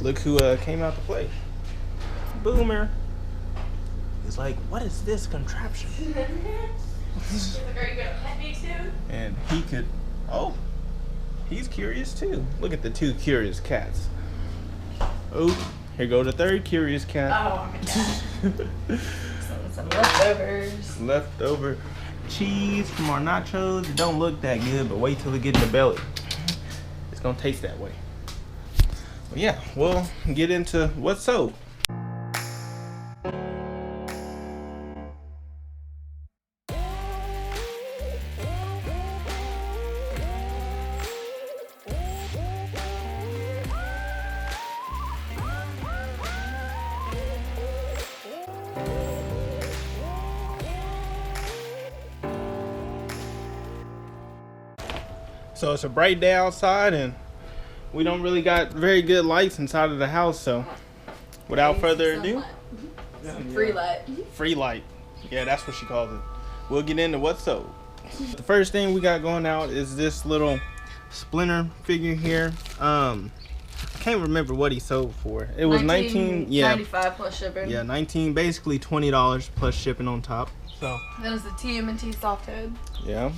look who came out to play. Boomer. He's like, what is this contraption? He's like, are you gonna pet me too? And he could, oh, he's curious too. Look at the two curious cats. Oh, here go the third curious cat. Oh my god. Some leftovers. Leftover cheese from our nachos. It don't look that good, but wait till it get in the belly. It's gonna taste that way. But yeah, we'll get into what's sold. So it's a bright day outside and we don't really got very good lights inside of the house, so without further ado, Free light. free light. Yeah, that's what she calls it. We'll get into what's sold. The first thing we got going out is this little Splinter figure here. I can't remember what he sold for. It was 19, yeah, 95 plus shipping. yeah, 19, basically $20 plus shipping on top. So That was the TMNT soft head. yeah.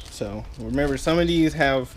So remember, some of these have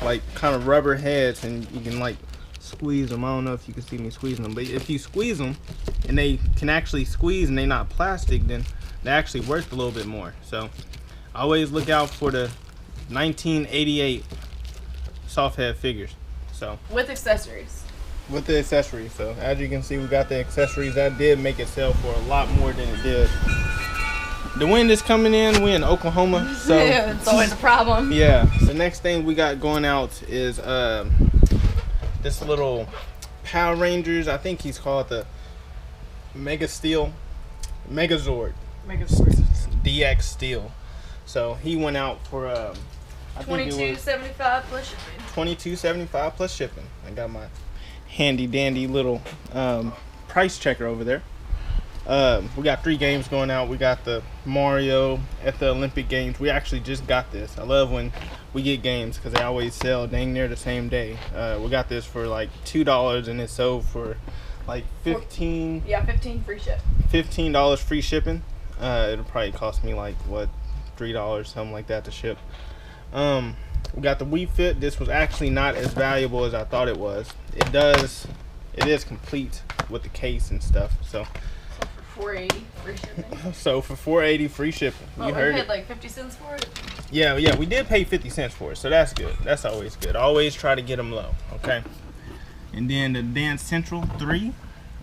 like kind of rubber heads and you can like squeeze them. I don't know if you can see me squeezing them, but if you squeeze them and they can actually squeeze and they're not plastic, then they actually work a little bit more. So always look out for the 1988 soft head figures. So With accessories. with the accessories. So as you can see, we got the accessories. That did make it sell for a lot more than it did. The wind is coming in. We're in Oklahoma, so Yeah, it's always a problem. yeah. The next thing we got going out is this little Power Rangers. I think he's called the Megazord DX Steel. So he went out for I think it was $22.75 plus shipping. $22.75 plus shipping. I got my handy dandy little price checker over there. We got 3 games going out. We got the Mario at the Olympic Games. We actually just got this. I love when we get games because they always sell dang near the same day. We got this for like $2 and it sold for like 15. Yeah, 15 free ship. $15 free shipping. It'll probably cost me like what, $3, something like that to ship. We got the Wii Fit. This was actually not as valuable as I thought it was. It is complete with the case and stuff. So $4.80 free shipping. So for $4.80 free shipping. Well, You we heard paid it. like 50 cents for it. Yeah, we did pay 50 cents for it, so that's good. That's always good. Always try to get them low, okay? And then the Dance Central 3,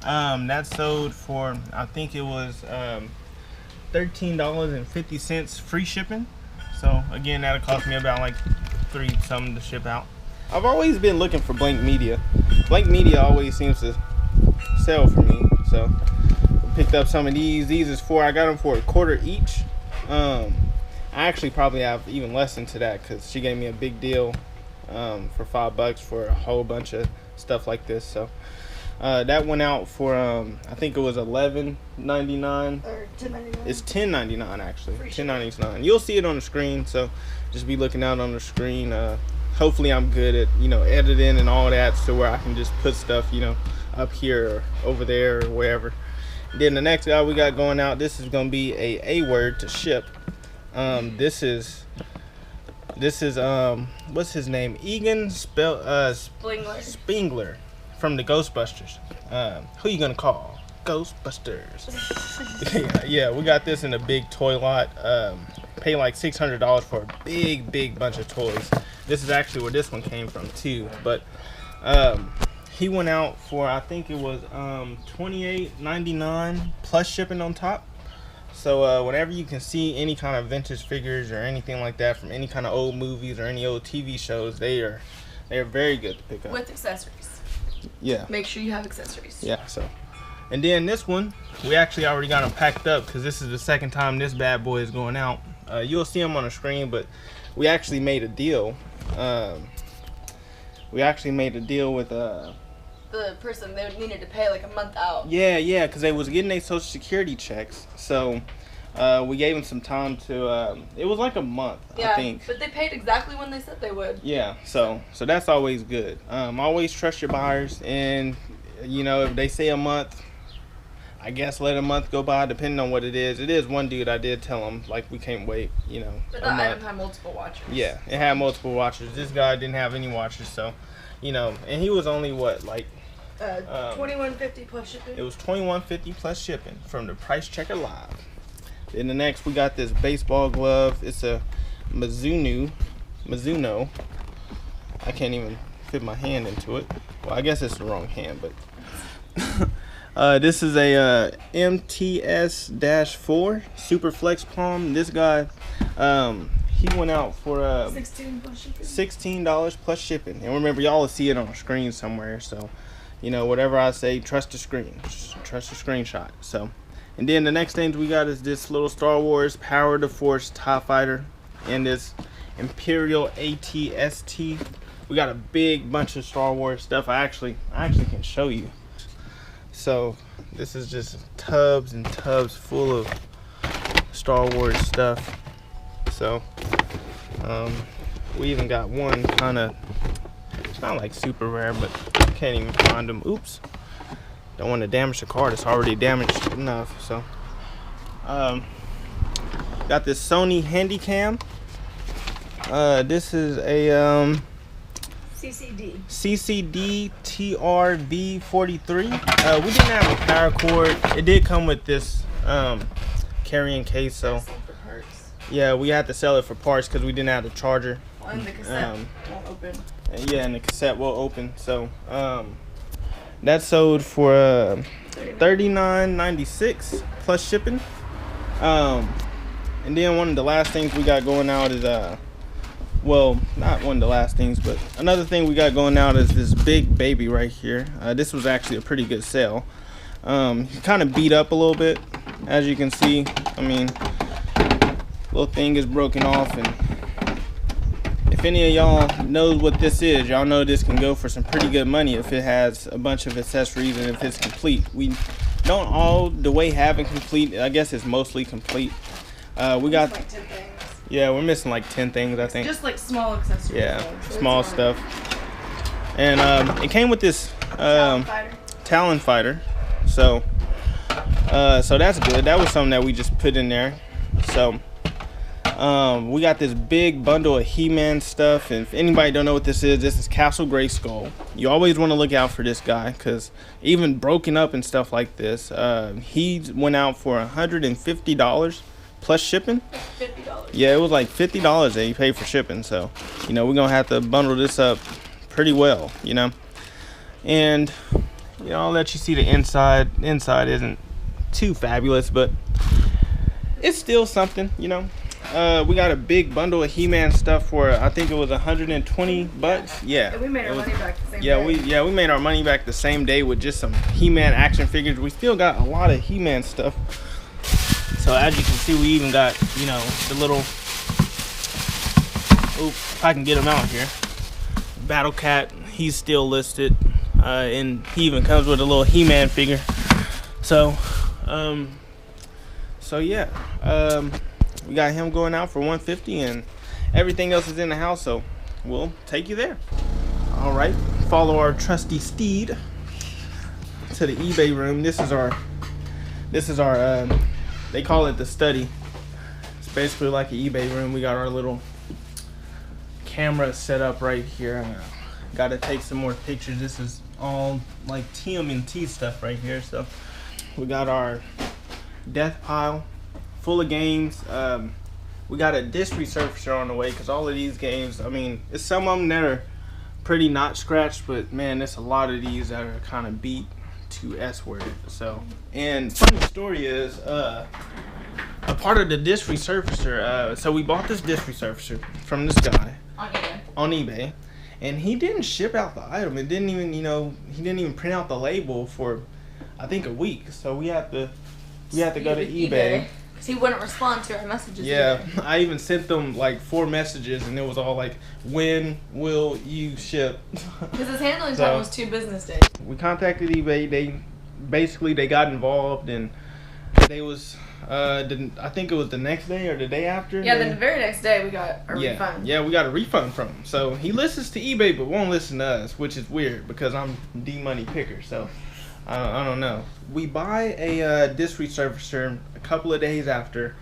that sold for, I think it was $13.50 free shipping. So again, that'll cost me about like $3 something to ship out. I've always been looking for Blank Media. Blank Media always seems to sell for me, so picked up some of these. These is I got them for $1 each. I actually probably have even less into that because she gave me a big deal for $5 for a whole bunch of stuff like this. So that went out for I think it was $11.99 Or $10.99. It's $10.99 actually. Free $10.99. You'll see it on the screen, so just be looking out on the screen. Hopefully I'm good at editing and all that, so where I can just put stuff up here or over there or wherever. Then the next guy we got going out, this is gonna be a word to ship. This is what's his name? Egon Spengler from the Ghostbusters. Who you gonna call? Ghostbusters. yeah, we got this in a big toy lot. Pay like $600 for a big bunch of toys. This is actually where this one came from too, but he went out for, I think it was $28.99 plus shipping on top. So whenever you can see any kind of vintage figures or anything like that from any kind of old movies or any old TV shows, they are very good to pick up. With accessories. Yeah. Make sure you have accessories. Yeah. So, and then this one, we actually already got them packed up because this is the second time this bad boy is going out. You'll see them on the screen, but we actually made a deal. We actually made a deal with The person, they needed to pay like a month out. Yeah, because they was getting their Social Security checks. So We gave them some time to. It was like a month, yeah, I think. But they paid exactly when they said they would. Yeah, so that's always good. Always trust your buyers, and you know, if they say a month, I guess let a month go by, depending on what it is. It is one dude I did tell him like we can't wait, you know. But that item had multiple watchers. Yeah, it had multiple watchers. This guy didn't have any watchers, so you know, and he was only what like. $21.50 plus shipping. It was $21.50 plus shipping from the Price Checker Live. Then the next we got this baseball glove. It's a Mizuno. I can't even fit my hand into it. Well, I guess it's the wrong hand, but this is a MTS-4 Super Flex Palm. This guy, he went out for $16 plus shipping. And remember, y'all will see it on a screen somewhere. So, you know, whatever I say, trust the screen. Just trust the screenshot. So, and then the next things we got is this little Star Wars Power of the Force TIE Fighter and this Imperial AT-ST. We got a big bunch of Star Wars stuff. I actually can show you. So this is just tubs and tubs full of Star Wars stuff. So we even got one kind of, it's not like super rare, but can't even find them. Oops. Don't want to damage the card. It's already damaged enough. So got this Sony Handycam. This is a CCD TRV43. We didn't have a power cord. It did come with this carrying case, so yeah, we had to sell it for parts because we didn't have the charger. Well, and the cassette won't open. Yeah, and the cassette will open. So that sold for $39.96 plus shipping. And then one of the last things we got going out is well, not one of the last things, but another thing we got going out is this big baby right here. This was actually a pretty good sale. Kind of beat up a little bit, as you can see. I mean, little thing is broken off, and if any of y'all knows what this is, y'all know this can go for some pretty good money if it has a bunch of accessories and if it's complete. We don't all the way have it complete. I guess it's mostly complete. We got like 10 things. Yeah, we're missing like 10 things, I think. Just like small accessories. Yeah, so small stuff. And it came with this Talon Fighter. So that's good. That was something that we just put in there. So we got this big bundle of He-Man stuff. And if anybody don't know what this is Castle Grayskull. You always want to look out for this guy because even broken up and stuff like this, he went out for $150 plus shipping. $50. Yeah, it was like $50 that you paid for shipping. So, you know, we're gonna have to bundle this up pretty well, you know. And you know, I'll let you see the inside. The inside isn't too fabulous, but it's still something, you know. We got a big bundle of He-Man stuff for I think it was 120 bucks. Yeah. And we made our money back the same day. We made our money back the same day with just some He-Man action figures. We still got a lot of He-Man stuff. So as you can see, we even got, you know, the little, if I can get him out here, Battle Cat, he's still listed, and he even comes with a little He-Man figure. So yeah, we got him going out for $150, and everything else is in the house, so we'll take you there. All right, follow our trusty steed to the eBay room. This is our they call it the study. It's basically like an eBay room. We got our little camera set up right here. Got to take some more pictures. This is all like TMNT stuff right here. So we got our death pile full of games. We got a disc resurfacer on the way because all of these games, I mean, it's some of them that are pretty not scratched, but man, there's a lot of these that are kind of beat to S word. So, and funny story is a part of the disc resurfacer, so we bought this disc resurfacer from this guy on eBay, and he didn't ship out the item. It didn't even, you know, he didn't even print out the label for I think a week. So we have to go to eBay. He wouldn't respond to our messages. Yeah, either. I even sent them like 4 messages, and it was all like, "When will you ship?" Because his handling time was 2 business days. We contacted eBay. They got involved, and they was I think it was the next day or the day after. Yeah, the very next day we got a refund. Yeah, we got a refund from him. So he listens to eBay but won't listen to us, which is weird because I'm the money picker. So I don't know. We buy a disc resurfacer a couple of days after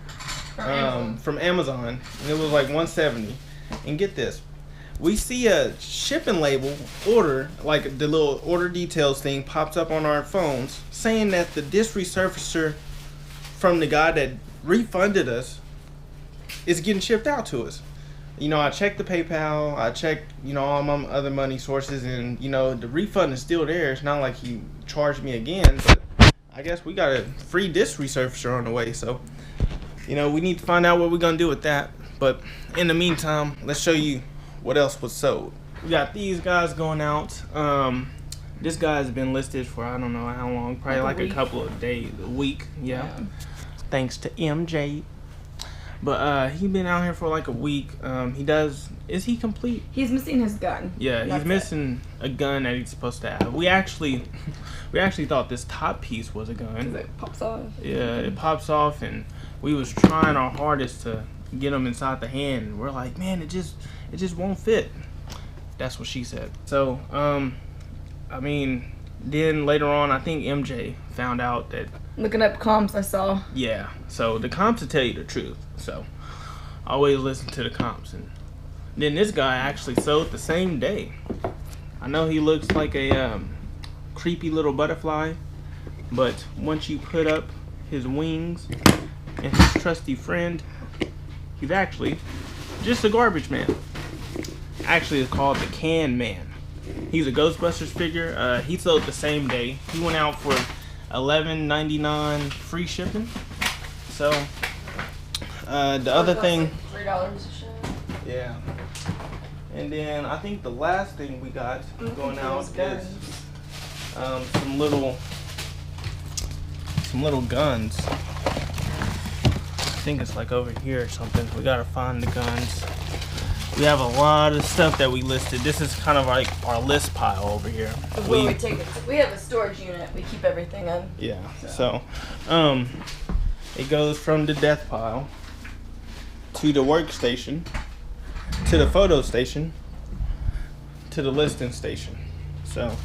from Amazon, and it was like $170. And get this, we see a shipping label order, like the little order details thing pops up on our phones saying that the disc resurfacer from the guy that refunded us is getting shipped out to us. You know, I checked the PayPal, I checked, you know, all my other money sources, and, you know, the refund is still there. It's not like he charged me again, but I guess we got a free disc resurfacer on the way. So, you know, we need to find out what we're going to do with that. But in the meantime, let's show you what else was sold. We got these guys going out. This guy's been listed for I don't know how long, probably like a couple of days, a week. Yeah. Thanks to MJ. But he been out here for like a week. Is he complete? He's missing his gun. Yeah, he's missing a gun that he's supposed to have. We actually thought this top piece was a gun. It pops off. Yeah, it pops off, and we was trying our hardest to get him inside the hand. We're like, man, it just won't fit. That's what she said. So, I mean, then later on, I think MJ found out that. Looking up comps, I saw. Yeah, so the comps will tell you the truth. So, always listen to the comps. And then this guy actually sold the same day. I know he looks like a creepy little butterfly, but once you put up his wings and his trusty friend, he's actually just a garbage man. Actually, it's called the Can Man. He's a Ghostbusters figure. He sold the same day. He went out for $11.99 free shipping. So the other thing, like $3 a ship. Yeah. And then I think the last thing we got going out is some little guns. I think it's like over here or something. We gotta find the guns. We have a lot of stuff that we listed. This is kind of like our list pile over here. We take it. We have a storage unit. We keep everything in. Yeah. So it goes from the death pile to the workstation to the photo station to the listing station. So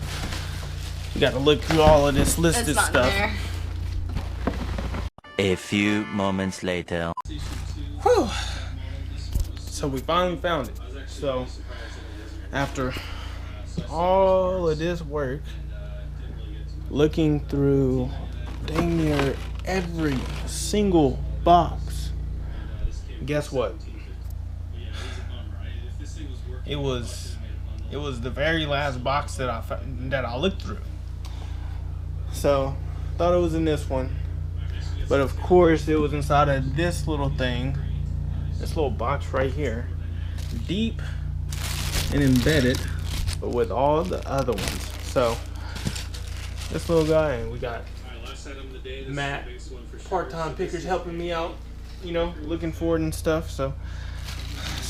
we got to look through all of this listed stuff. There. A few moments later. Whew. So we finally found it. So after all of this work, looking through dang near every single box, guess what? It was the very last box that I looked through. So thought it was in this one, but of course it was inside of this little thing. This little box right here, deep and embedded, but with all the other ones. So this little guy, and we got Matt, part-time pickers, helping me out, you know, looking for it and stuff. So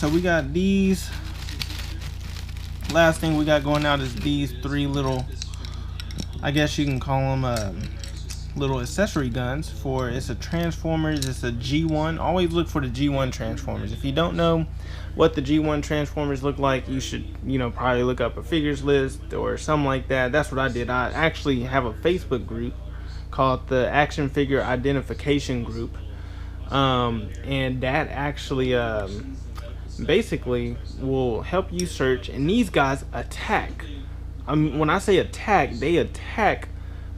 we got these. Last thing we got going out is these three little, I guess you can call them little accessory guns for, it's a Transformers, it's a G1. Always look for the G1 Transformers. If you don't know what the G1 Transformers look like, you should, you know, probably look up a figures list or something like that. That's what I did. I actually have a Facebook group called the Action Figure Identification Group, and that actually basically will help you search. And these guys attack. I mean, when I say attack, they attack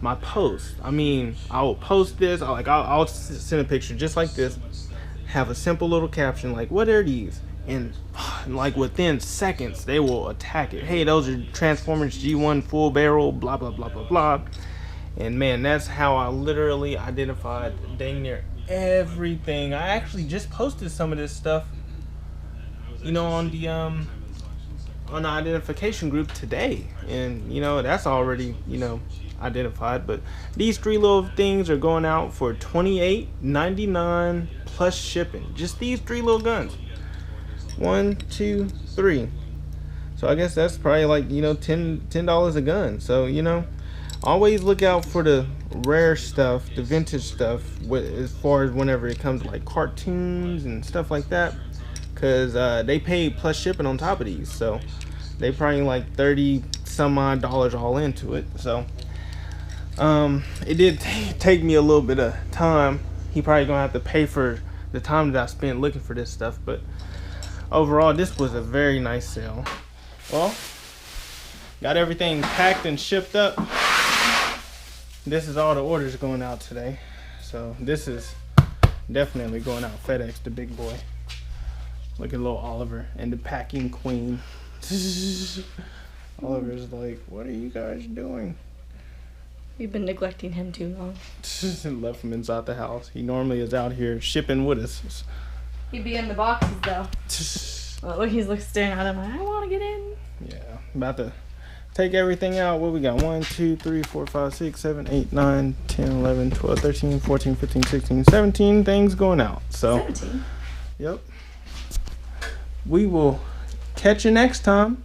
my post. I mean, I will post this. I'll send a picture just like this, have a simple little caption like, "What are these?" And like within seconds, they will attack it. Hey, those are Transformers G1 full barrel, blah blah blah blah blah. And man, that's how I literally identified dang near everything. I actually just posted some of this stuff, you know, on the identification group today, and you know that's already, you know, identified. But these three little things are going out for $28.99 plus shipping. Just these three little guns. 1, 2, 3. So I guess that's probably like, you know, $10 a gun. So, you know, always look out for the rare stuff, the vintage stuff, as far as whenever it comes to like cartoons and stuff like that, because they pay plus shipping on top of these, so they probably like 30 some odd dollars all into it. So it did take me a little bit of time. He probably gonna have to pay for the time that I spent looking for this stuff, but overall this was a very nice sale. Well, got everything packed and shipped up. This is all the orders going out today. So this is definitely going out FedEx, the big boy. Look at little Oliver and the packing queen. Oliver's like, what are you guys doing? We've been neglecting him too long. Left him inside the house. He normally is out here shipping with us. He'd be in the boxes though. Well, look, he's staring at him like, I want to get in. Yeah, about to take everything out. What we got? 1, 2, 3, 4, 5, 6, 7, 8, 9, 10, 11, 12, 13, 14, 15, 16, 17 things going out. So, 17? Yep. We will catch you next time.